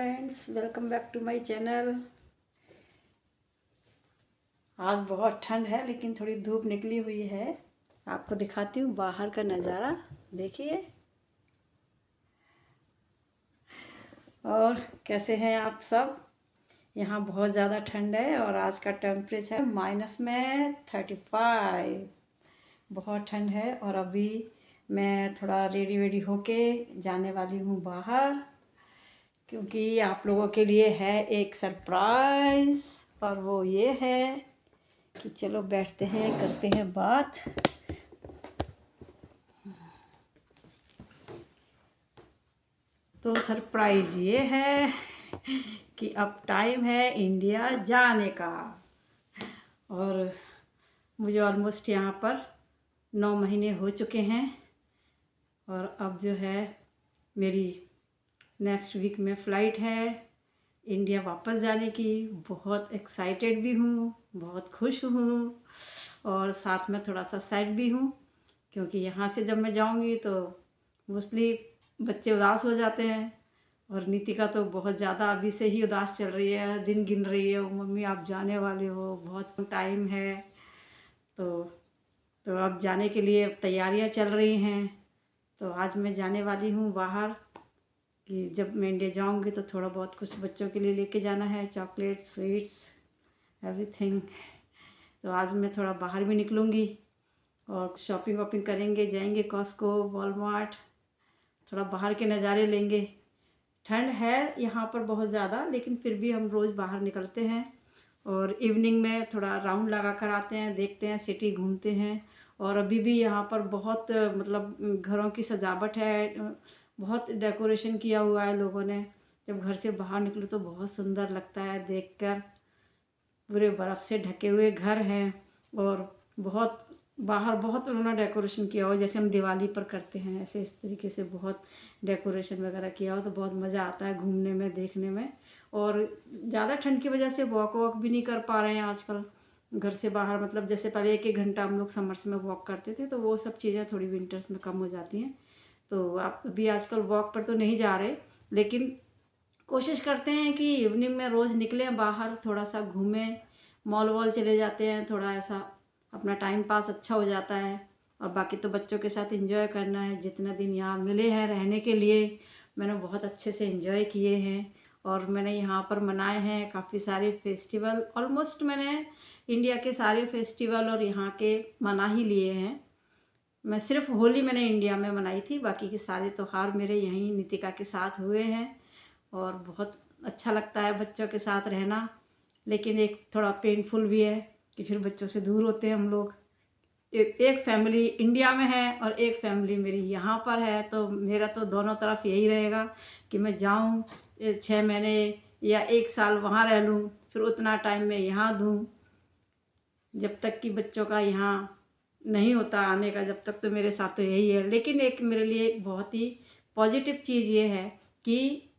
Friends, welcome back to my channel. आज बहुत ठंड है लेकिन थोड़ी धूप निकली हुई है। आपको दिखाती हूँ बाहर का नज़ारा, देखिए। और कैसे हैं आप सब? यहाँ बहुत ज़्यादा ठंड है और आज का टेम्परेचर -35। बहुत ठंड है और अभी मैं थोड़ा रेडी वेडी होके जाने वाली हूँ बाहर, क्योंकि आप लोगों के लिए है एक सरप्राइज़। और वो ये है कि चलो बैठते हैं, करते हैं बात। तो सरप्राइज़ ये है कि अब टाइम है इंडिया जाने का। और मुझे ऑलमोस्ट यहाँ पर 9 महीने हो चुके हैं और अब जो है मेरी नेक्स्ट वीक में फ़्लाइट है इंडिया वापस जाने की। बहुत एक्साइटेड भी हूँ, बहुत खुश हूँ और साथ में थोड़ा सा सैड भी हूँ, क्योंकि यहाँ से जब मैं जाऊँगी तो मोस्टली बच्चे उदास हो जाते हैं। और नीतिका तो बहुत ज़्यादा अभी से ही उदास चल रही है, दिन गिन रही है। मम्मी आप जाने वाले हो, बहुत टाइम है। तो अब जाने के लिए तैयारियाँ चल रही हैं। तो आज मैं जाने वाली हूँ बाहर कि जब मैं इंडिया जाऊंगी तो थोड़ा बहुत कुछ बच्चों के लिए लेके जाना है, चॉकलेट, स्वीट्स, एवरीथिंग। तो आज मैं थोड़ा बाहर भी निकलूँगी और शॉपिंग वॉपिंग करेंगे, जाएंगे कॉस्को, वॉलमार्ट, थोड़ा बाहर के नज़ारे लेंगे। ठंड है यहाँ पर बहुत ज़्यादा, लेकिन फिर भी हम रोज़ बाहर निकलते हैं और इवनिंग में थोड़ा राउंड लगा कर आते हैं, देखते हैं, सिटी घूमते हैं। और अभी भी यहाँ पर बहुत मतलब घरों की सजावट है, बहुत डेकोरेशन किया हुआ है लोगों ने। जब घर से बाहर निकलो तो बहुत सुंदर लगता है देखकर। पूरे बर्फ़ से ढके हुए घर हैं और बहुत बाहर बहुत उन्होंने डेकोरेशन किया हो, जैसे हम दिवाली पर करते हैं, ऐसे इस तरीके से बहुत डेकोरेशन वगैरह किया हो। तो बहुत मज़ा आता है घूमने में, देखने में। और ज़्यादा ठंड की वजह से वॉक भी नहीं कर पा रहे हैं आजकल घर से बाहर। मतलब जैसे पहले 1-1 घंटा हम लोग समर्स में वॉक करते थे, तो वो सब चीज़ें थोड़ी विंटर्स में कम हो जाती हैं। तो आप अभी आजकल वॉक पर तो नहीं जा रहे, लेकिन कोशिश करते हैं कि इवनिंग में रोज़ निकलें बाहर, थोड़ा सा घूमें, मॉल वॉल चले जाते हैं, थोड़ा ऐसा अपना टाइम पास अच्छा हो जाता है। और बाकी तो बच्चों के साथ एंजॉय करना है। जितना दिन यहाँ मिले हैं रहने के लिए, मैंने बहुत अच्छे से एंजॉय किए हैं। और मैंने यहाँ पर मनाए हैं काफ़ी सारे फेस्टिवल। ऑलमोस्ट मैंने इंडिया के सारे फेस्टिवल और यहाँ के मना ही लिए हैं। मैं सिर्फ होली मैंने इंडिया में मनाई थी, बाकी के सारे त्यौहार मेरे यहीं नितिका के साथ हुए हैं। और बहुत अच्छा लगता है बच्चों के साथ रहना, लेकिन एक थोड़ा पेनफुल भी है कि फिर बच्चों से दूर होते हैं हम लोग। एक फैमिली इंडिया में है और एक फैमिली मेरी यहाँ पर है, तो मेरा तो दोनों तरफ यही रहेगा कि मैं जाऊँ 6 महीने या 1 साल वहाँ रह लूँ, फिर उतना टाइम मैं यहाँ दूँ। जब तक कि बच्चों का यहाँ नहीं होता आने का, जब तक तो मेरे साथ तो यही है। लेकिन एक मेरे लिए बहुत ही पॉजिटिव चीज़ ये है कि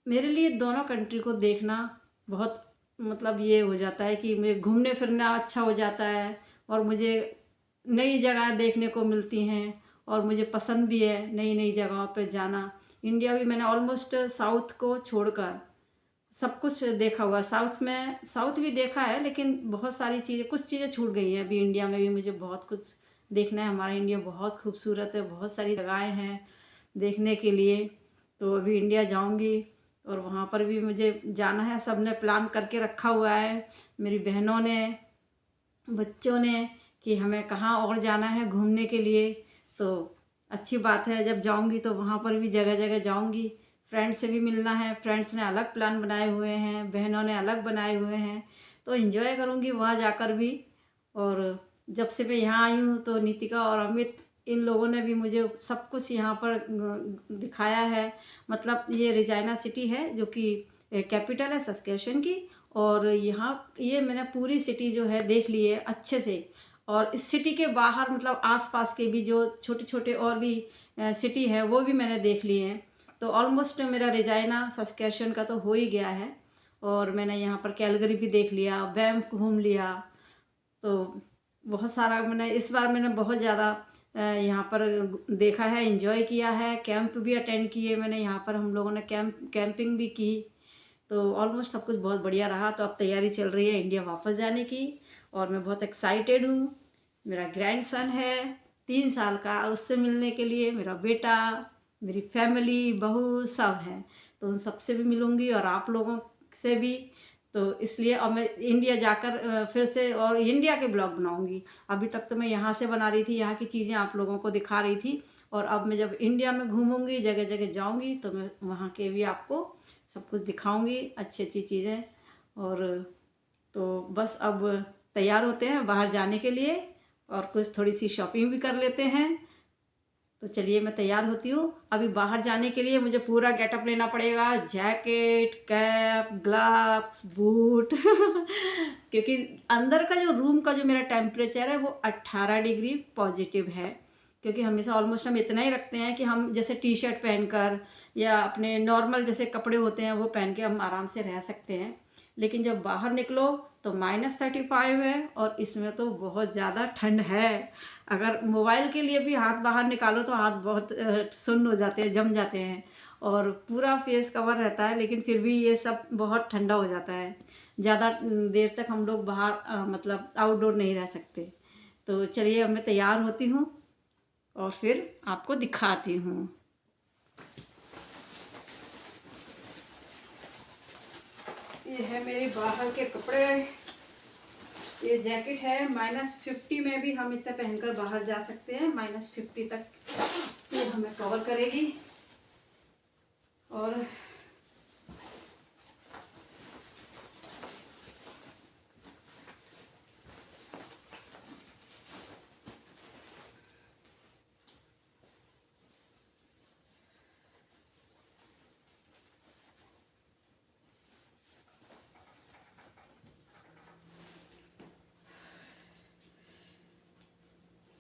मेरे लिए दोनों कंट्री को देखना बहुत मतलब ये हो जाता है कि मुझे घूमने फिरना अच्छा हो जाता है और मुझे नई जगह देखने को मिलती हैं और मुझे पसंद भी है नई नई जगहों पर जाना। इंडिया भी मैंने ऑलमोस्ट साउथ को छोड़कर सब कुछ देखा हुआ। साउथ भी देखा है, लेकिन बहुत सारी चीज़ें, कुछ चीज़ें छूट गई हैं। अभी इंडिया में भी मुझे बहुत कुछ देखना है। हमारा इंडिया बहुत खूबसूरत है, बहुत सारी जगहें हैं देखने के लिए। तो अभी इंडिया जाऊंगी और वहाँ पर भी मुझे जाना है। सब ने प्लान करके रखा हुआ है, मेरी बहनों ने, बच्चों ने, कि हमें कहाँ और जाना है घूमने के लिए। तो अच्छी बात है, जब जाऊंगी तो वहाँ पर भी जगह जगह जाऊंगी। फ्रेंड्स से भी मिलना है, फ्रेंड्स ने अलग प्लान बनाए हुए हैं, बहनों ने अलग बनाए हुए हैं। तो एंजॉय करूंगी वहाँ जाकर भी। और जब से मैं यहाँ आई हूँ तो नितिका और अमित, इन लोगों ने भी मुझे सब कुछ यहाँ पर दिखाया है। मतलब ये रेजाइना सिटी है जो कि कैपिटल है सस्केशन की, और यहाँ ये मैंने पूरी सिटी जो है देख ली है अच्छे से। और इस सिटी के बाहर मतलब आसपास के भी जो छोटे छोटे और भी सिटी है वो भी मैंने देख लिए हैं। तो ऑलमोस्ट मेरा रेजाइना सस्केशन का तो हो ही गया है। और मैंने यहाँ पर कैलगरी भी देख लिया, बैंफ घूम लिया। तो बहुत सारा मैंने इस बार मैंने बहुत ज़्यादा यहाँ पर देखा है, एंजॉय किया है, कैंप भी अटेंड किए मैंने यहाँ पर, हम लोगों ने कैंपिंग भी की। तो ऑलमोस्ट सब कुछ बहुत बढ़िया रहा। तो अब तैयारी चल रही है इंडिया वापस जाने की और मैं बहुत एक्साइटेड हूँ। मेरा ग्रैंडसन है 3 साल का, उससे मिलने के लिए, मेरा बेटा, मेरी फैमिली, बहू सब हैं, तो उन सबसे भी मिलूँगी और आप लोगों से भी। तो इसलिए अब मैं इंडिया जाकर फिर से और इंडिया के ब्लॉग बनाऊंगी। अभी तक तो मैं यहाँ से बना रही थी, यहाँ की चीज़ें आप लोगों को दिखा रही थी, और अब मैं जब इंडिया में घूमूंगी, जगह जगह जाऊंगी, तो मैं वहाँ के भी आपको सब कुछ दिखाऊंगी, अच्छी अच्छी चीज़ें। और तो बस अब तैयार होते हैं बाहर जाने के लिए और कुछ थोड़ी सी शॉपिंग भी कर लेते हैं। तो चलिए मैं तैयार होती हूँ। अभी बाहर जाने के लिए मुझे पूरा गेटअप लेना पड़ेगा, जैकेट, कैप, ग्लव्स, बूट क्योंकि अंदर का जो रूम का जो मेरा टेम्परेचर है वो 18 डिग्री पॉजिटिव है। क्योंकि हमेशा ऑलमोस्ट हम इतना ही रखते हैं कि हम जैसे टी शर्ट पहनकर या अपने नॉर्मल जैसे कपड़े होते हैं वो पहन के हम आराम से रह सकते हैं, लेकिन जब बाहर निकलो तो -35 है और इसमें तो बहुत ज़्यादा ठंड है। अगर मोबाइल के लिए भी हाथ बाहर निकालो तो हाथ बहुत सुन्न हो जाते हैं, जम जाते हैं, और पूरा फेस कवर रहता है, लेकिन फिर भी ये सब बहुत ठंडा हो जाता है। ज़्यादा देर तक हम लोग बाहर मतलब आउटडोर नहीं रह सकते। तो चलिए अब मैं तैयार होती हूँ और फिर आपको दिखाती हूँ। ये है मेरे बाहर के कपड़े। ये जैकेट है, -50 में भी हम इसे पहनकर बाहर जा सकते हैं, -50 तक ये हमें कवर करेगी। और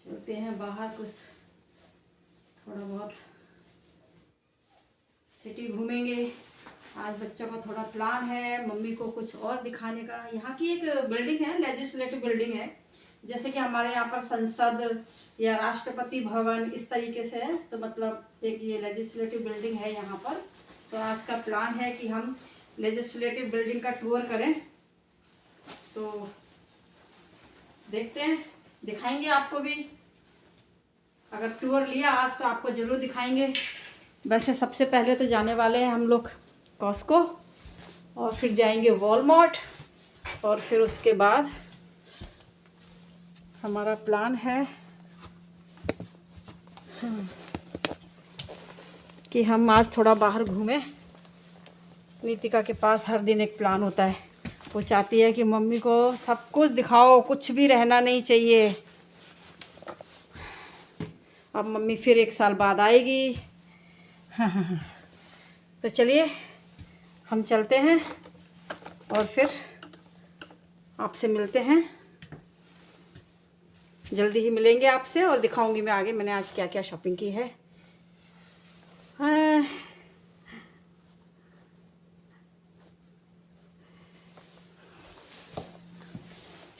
चलते हैं बाहर, कुछ थोड़ा बहुत सिटी घूमेंगे। आज बच्चों का थोड़ा प्लान है, मम्मी को कुछ और दिखाने का। यहाँ की एक बिल्डिंग है, लेजिस्लेटिव बिल्डिंग है, जैसे कि हमारे यहाँ पर संसद या राष्ट्रपति भवन इस तरीके से है। तो मतलब एक ये लेजिस्लेटिव बिल्डिंग है यहाँ पर। तो आज का प्लान है कि हम लेजिस्लेटिव बिल्डिंग का टूर करें। तो देखते हैं, दिखाएंगे आपको भी। अगर टूर लिया आज तो आपको ज़रूर दिखाएंगे। वैसे सबसे पहले तो जाने वाले हैं हम लोग कॉस्को, और फिर जाएंगे वॉलमार्ट, और फिर उसके बाद हमारा प्लान है कि हम आज थोड़ा बाहर घूमें। नीतिका के पास हर दिन एक प्लान होता है, वो चाहती है कि मम्मी को सब कुछ दिखाओ, कुछ भी रहना नहीं चाहिए। अब मम्मी फिर 1 साल बाद आएगी। हाँ। तो चलिए हम चलते हैं और फिर आपसे मिलते हैं। जल्दी ही मिलेंगे आपसे और दिखाऊंगी मैं आगे मैंने आज क्या क्या शॉपिंग की है। हाँ।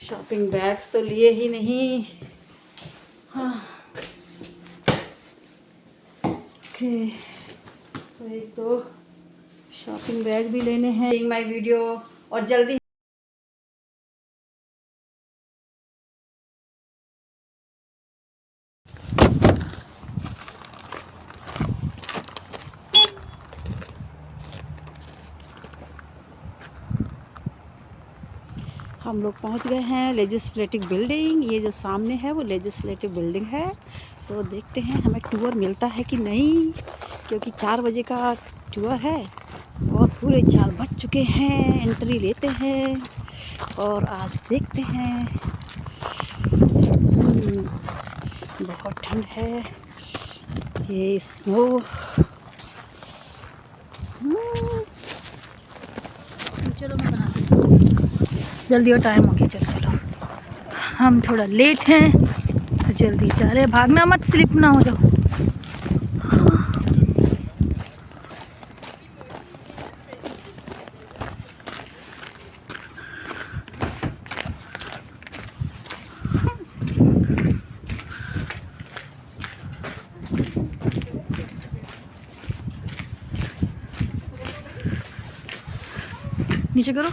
शॉपिंग बैग्स तो लिए ही नहीं। हाँ ओके, तो 1-2 शॉपिंग बैग भी लेने हैं। माय वीडियो, और जल्दी हम लोग पहुंच गए हैं लेजिस्लेटिव बिल्डिंग। ये जो सामने है वो लेजिस्लेटिव बिल्डिंग है। तो देखते हैं हमें टूर मिलता है कि नहीं, क्योंकि 4 बजे का टूर है और पूरे 4 बज चुके हैं। एंट्री लेते हैं और आज देखते हैं। बहुत ठंड है, ये स्नो। चलो मैं बनाती हूँ, जल्दी और टाइम हो गया। चलो चलो, हम थोड़ा लेट हैं तो जल्दी जा रहे हैं। भाग में मत, स्लिप ना हो जाओ। नीचे करो।